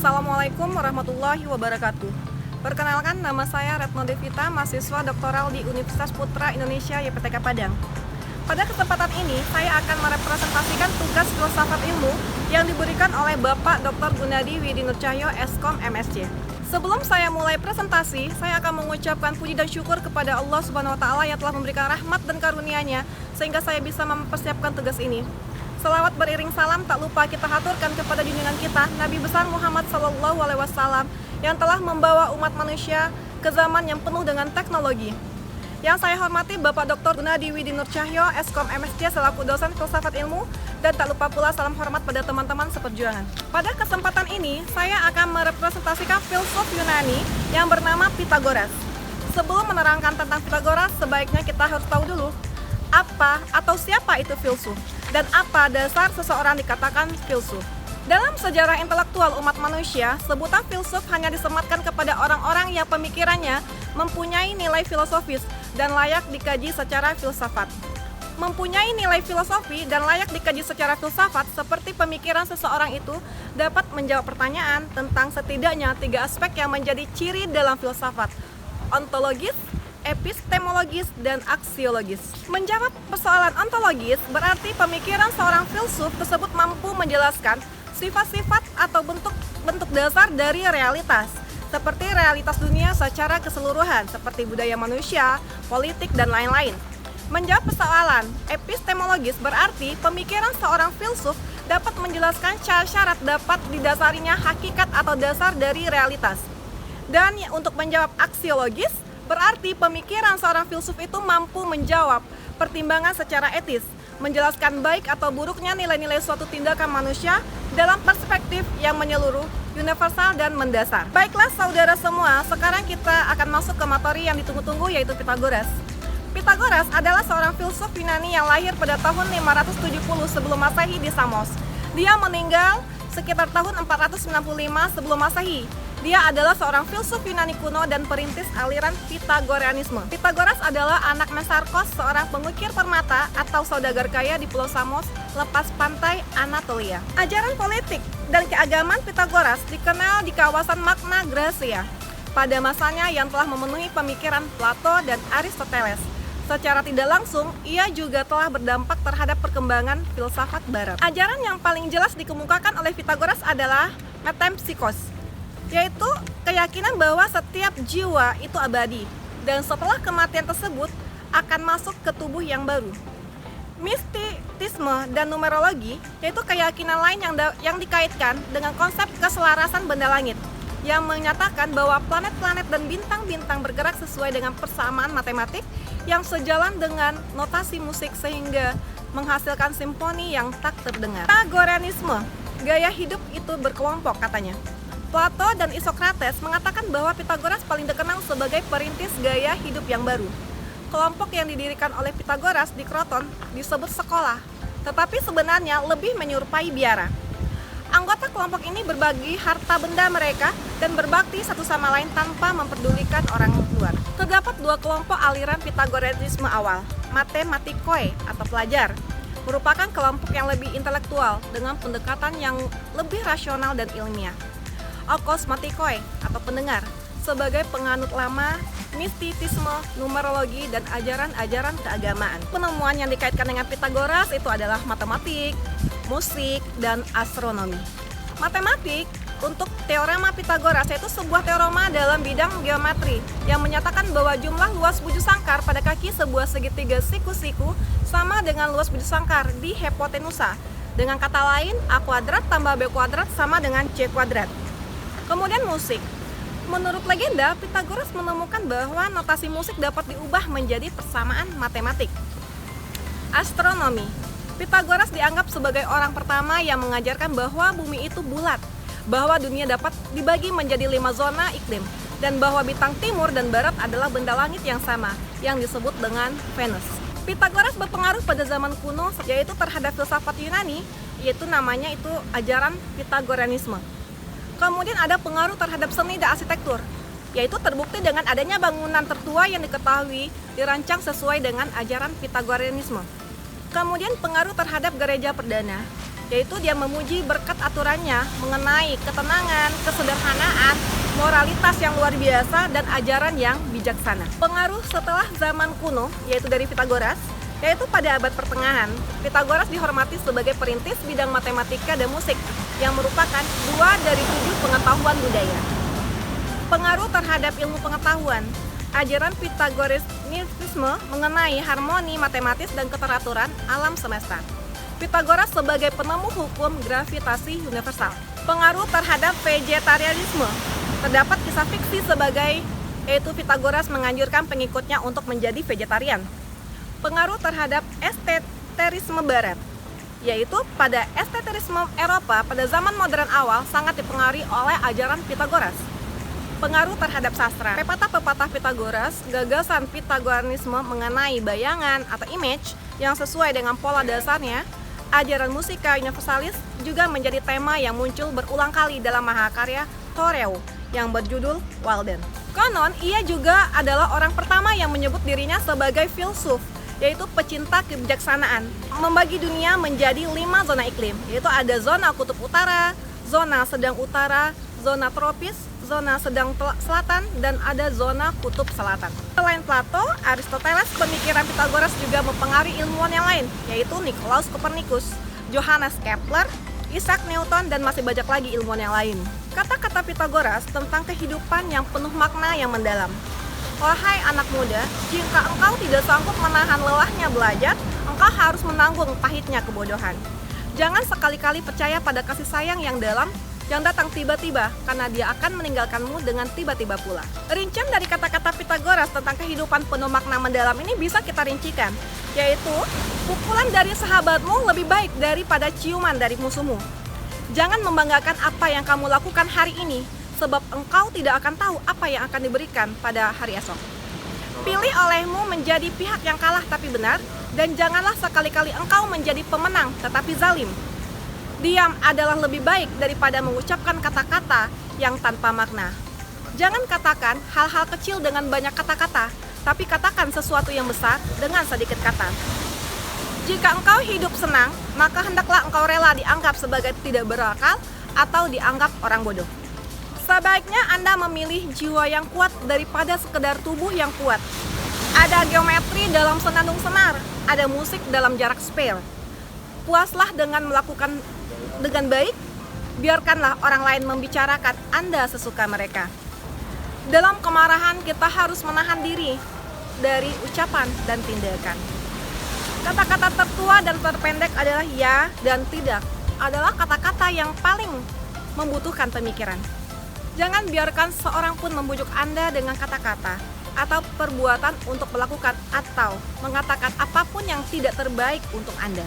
Assalamualaikum warahmatullahi wabarakatuh. Perkenalkan, nama saya Retno Devita, mahasiswa doktoral di Universitas Putra Indonesia YPTK Padang. Pada kesempatan ini, saya akan merepresentasikan tugas filsafat ilmu yang diberikan oleh Bapak Dr. Gunadi Widi Nur Cahyo, Eskom MSc. Sebelum saya mulai presentasi, saya akan mengucapkan puji dan syukur kepada Allah Subhanahu wa Ta'ala yang telah memberikan rahmat dan karunia-Nya sehingga saya bisa mempersiapkan tugas ini. Selawat beriring salam tak lupa kita haturkan kepada junjungan kita Nabi besar Muhammad SAW yang telah membawa umat manusia ke zaman yang penuh dengan teknologi. Yang saya hormati Bapak Dr. Gunadi Widi Nur Cahyo, Eskom MSc selaku dosen filsafat ilmu, dan tak lupa pula salam hormat pada teman-teman seperjuangan. Pada kesempatan ini, saya akan merepresentasikan filsuf Yunani yang bernama Pythagoras. Sebelum menerangkan tentang Pythagoras, sebaiknya kita harus tahu dulu apa atau siapa itu filsuf dan apa dasar seseorang dikatakan filsuf. Dalam sejarah intelektual umat manusia, sebutan filsuf hanya disematkan kepada orang-orang yang pemikirannya mempunyai nilai filosofis dan layak dikaji secara filsafat. Mempunyai nilai filosofi dan layak dikaji secara filsafat seperti pemikiran seseorang itu dapat menjawab pertanyaan tentang setidaknya 3 aspek yang menjadi ciri dalam filsafat: ontologis, epistemologis, dan aksiologis. Menjawab persoalan ontologis berarti pemikiran seorang filsuf tersebut mampu menjelaskan sifat-sifat atau bentuk dasar dari realitas, seperti realitas dunia secara keseluruhan, seperti budaya manusia, politik, dan lain-lain. Menjawab persoalan epistemologis berarti pemikiran seorang filsuf dapat menjelaskan syarat-syarat dapat didasarinya hakikat atau dasar dari realitas. Dan untuk menjawab aksiologis berarti pemikiran seorang filsuf itu mampu menjawab pertimbangan secara etis, menjelaskan baik atau buruknya nilai-nilai suatu tindakan manusia dalam perspektif yang menyeluruh, universal, dan mendasar. Baiklah saudara semua, sekarang kita akan masuk ke materi yang ditunggu-tunggu, yaitu Pythagoras. Pythagoras adalah seorang filsuf Yunani yang lahir pada tahun 570 sebelum Masehi di Samos. Dia meninggal sekitar tahun 495 sebelum Masehi. Dia adalah seorang filsuf Yunani kuno dan perintis aliran Pythagoreanisme. Pythagoras adalah anak Mesarkos, seorang pengukir permata atau saudagar kaya di Pulau Samos, lepas pantai Anatolia. Ajaran politik dan keagamaan Pythagoras dikenal di kawasan Magna Graecia pada masanya yang telah memenuhi pemikiran Plato dan Aristoteles. Secara tidak langsung, ia juga telah berdampak terhadap perkembangan filsafat barat. Ajaran yang paling jelas dikemukakan oleh Pythagoras adalah metempsikos, yaitu keyakinan bahwa setiap jiwa itu abadi dan setelah kematian tersebut akan masuk ke tubuh yang baru. Mistisisme dan numerologi yaitu keyakinan lain yang dikaitkan dengan konsep keselarasan benda langit yang menyatakan bahwa planet-planet dan bintang-bintang bergerak sesuai dengan persamaan matematik yang sejalan dengan notasi musik sehingga menghasilkan simfoni yang tak terdengar. Pythagoreanisme, gaya hidup itu berkelompok katanya. Plato dan Isokrates mengatakan bahwa Pythagoras paling dikenal sebagai perintis gaya hidup yang baru. Kelompok yang didirikan oleh Pythagoras di Kroton disebut sekolah, tetapi sebenarnya lebih menyerupai biara. Anggota kelompok ini berbagi harta benda mereka dan berbakti satu sama lain tanpa memperdulikan orang luar. Terdapat 2 kelompok aliran Pythagoreanisme awal. Mathematikoi atau pelajar merupakan kelompok yang lebih intelektual dengan pendekatan yang lebih rasional dan ilmiah. Akosmatikoi atau pendengar sebagai penganut lama mistisisme, numerologi, dan ajaran-ajaran keagamaan. Penemuan yang dikaitkan dengan Pythagoras itu adalah matematik, musik, dan astronomi. Matematik untuk teorema Pythagoras yaitu sebuah teorema dalam bidang geometri yang menyatakan bahwa jumlah luas bujur sangkar pada kaki sebuah segitiga siku-siku sama dengan luas bujur sangkar di hipotenusa. Dengan kata lain, A kuadrat tambah B kuadrat sama dengan C kuadrat. Kemudian musik. Menurut legenda, Pythagoras menemukan bahwa notasi musik dapat diubah menjadi persamaan matematik. Astronomi. Pythagoras dianggap sebagai orang pertama yang mengajarkan bahwa bumi itu bulat, bahwa dunia dapat dibagi menjadi 5 zona iklim, dan bahwa bintang timur dan barat adalah benda langit yang sama, yang disebut dengan Venus. Pythagoras berpengaruh pada zaman kuno, yaitu terhadap filsafat Yunani, yaitu namanya itu ajaran Pythagoreanisme. Kemudian ada pengaruh terhadap seni dan arsitektur, yaitu terbukti dengan adanya bangunan tertua yang diketahui dirancang sesuai dengan ajaran Pythagoreanisme. Kemudian pengaruh terhadap gereja perdana, yaitu dia memuji berkat aturannya mengenai ketenangan, kesederhanaan, moralitas yang luar biasa, dan ajaran yang bijaksana. Pengaruh setelah zaman kuno, yaitu dari Pitagoras, yaitu pada abad pertengahan, Pitagoras dihormati sebagai perintis bidang matematika dan musik, yang merupakan 2 dari 7 pengetahuan budaya. Pengaruh terhadap ilmu pengetahuan, ajaran Pitagorisme mengenai harmoni matematis dan keteraturan alam semesta. Pitagoras sebagai penemu hukum gravitasi universal. Pengaruh terhadap vegetarianisme, terdapat kisah fiksi yaitu Pitagoras menganjurkan pengikutnya untuk menjadi vegetarian. Pengaruh terhadap esteterisme barat, yaitu pada esteterisme Eropa pada zaman modern awal sangat dipengaruhi oleh ajaran Pitagoras. Pengaruh terhadap sastra, pepatah-pepatah Pitagoras, gagasan Pitagorisme mengenai bayangan atau image yang sesuai dengan pola dasarnya, ajaran musika universalis juga menjadi tema yang muncul berulang kali dalam mahakarya Thoreau yang berjudul Walden. Konon, ia juga adalah orang pertama yang menyebut dirinya sebagai filsuf, yaitu pecinta kebijaksanaan, membagi dunia menjadi 5 zona iklim, yaitu ada zona kutub utara, zona sedang utara, zona tropis, zona sedang selatan, dan ada zona kutub selatan. Selain Plato, Aristoteles, pemikiran Pitagoras juga mempengaruhi ilmuwan yang lain, yaitu Nicolaus Copernicus, Johannes Kepler, Isaac Newton, dan masih banyak lagi ilmuwan yang lain. Kata-kata Pitagoras tentang kehidupan yang penuh makna yang mendalam. Wahai anak muda, jika engkau tidak sanggup menahan lelahnya belajar, engkau harus menanggung pahitnya kebodohan. Jangan sekali-kali percaya pada kasih sayang yang dalam, yang datang tiba-tiba, karena dia akan meninggalkanmu dengan tiba-tiba pula. Rincian dari kata-kata Pitagoras tentang kehidupan penuh makna mendalam ini bisa kita rincikan, yaitu pukulan dari sahabatmu lebih baik daripada ciuman dari musuhmu. Jangan membanggakan apa yang kamu lakukan hari ini, sebab engkau tidak akan tahu apa yang akan diberikan pada hari esok. Pilih olehmu menjadi pihak yang kalah tapi benar, dan janganlah sekali-kali engkau menjadi pemenang tetapi zalim. Diam adalah lebih baik daripada mengucapkan kata-kata yang tanpa makna. Jangan katakan hal-hal kecil dengan banyak kata-kata, tapi katakan sesuatu yang besar dengan sedikit kata. Jika engkau hidup senang, maka hendaklah engkau rela dianggap sebagai tidak berakal atau dianggap orang bodoh. Sebaiknya Anda memilih jiwa yang kuat daripada sekedar tubuh yang kuat. Ada geometri dalam senandung senar, ada musik dalam jarak spare. Puaslah dengan melakukan dengan baik, biarkanlah orang lain membicarakan Anda sesuka mereka. Dalam kemarahan kita harus menahan diri dari ucapan dan tindakan. Kata-kata tertua dan terpendek adalah ya dan tidak, adalah kata-kata yang paling membutuhkan pemikiran. Jangan biarkan seorang pun membujuk Anda dengan kata-kata atau perbuatan untuk melakukan atau mengatakan apapun yang tidak terbaik untuk Anda.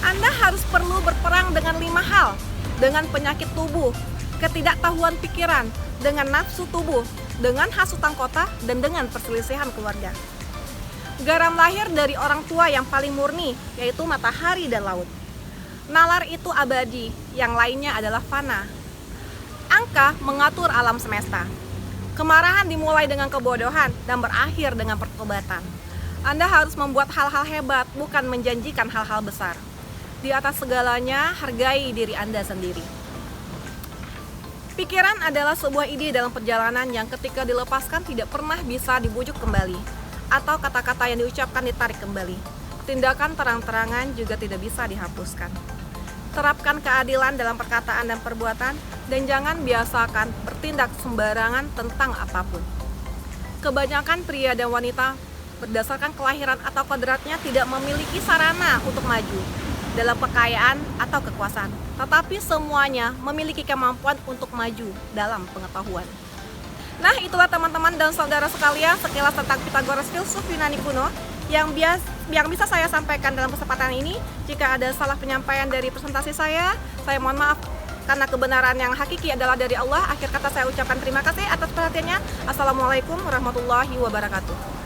Anda harus perlu berperang dengan 5 hal, dengan penyakit tubuh, ketidaktahuan pikiran, dengan nafsu tubuh, dengan hasutan kota, dan dengan perselisihan keluarga. Garam lahir dari orang tua yang paling murni, yaitu matahari dan laut. Nalar itu abadi, yang lainnya adalah fana. Angka mengatur alam semesta. Kemarahan dimulai dengan kebodohan dan berakhir dengan pertobatan. Anda harus membuat hal-hal hebat, bukan menjanjikan hal-hal besar. Di atas segalanya, hargai diri Anda sendiri. Pikiran adalah sebuah ide dalam perjalanan yang ketika dilepaskan tidak pernah bisa dibujuk kembali, atau kata-kata yang diucapkan ditarik kembali. Tindakan terang-terangan juga tidak bisa dihapuskan. Terapkan keadilan dalam perkataan dan perbuatan, dan jangan biasakan bertindak sembarangan tentang apapun. Kebanyakan pria dan wanita berdasarkan kelahiran atau kodratnya tidak memiliki sarana untuk maju dalam kekayaan atau kekuasaan, tetapi semuanya memiliki kemampuan untuk maju dalam pengetahuan. Nah, itulah teman-teman dan saudara sekalian sekilas tentang Pitagoras, filsuf Yunani kuno yang bisa saya sampaikan dalam kesempatan ini. Jika ada salah penyampaian dari presentasi saya mohon maaf, karena kebenaran yang hakiki adalah dari Allah. Akhir kata saya ucapkan terima kasih atas perhatiannya. Assalamualaikum warahmatullahi wabarakatuh.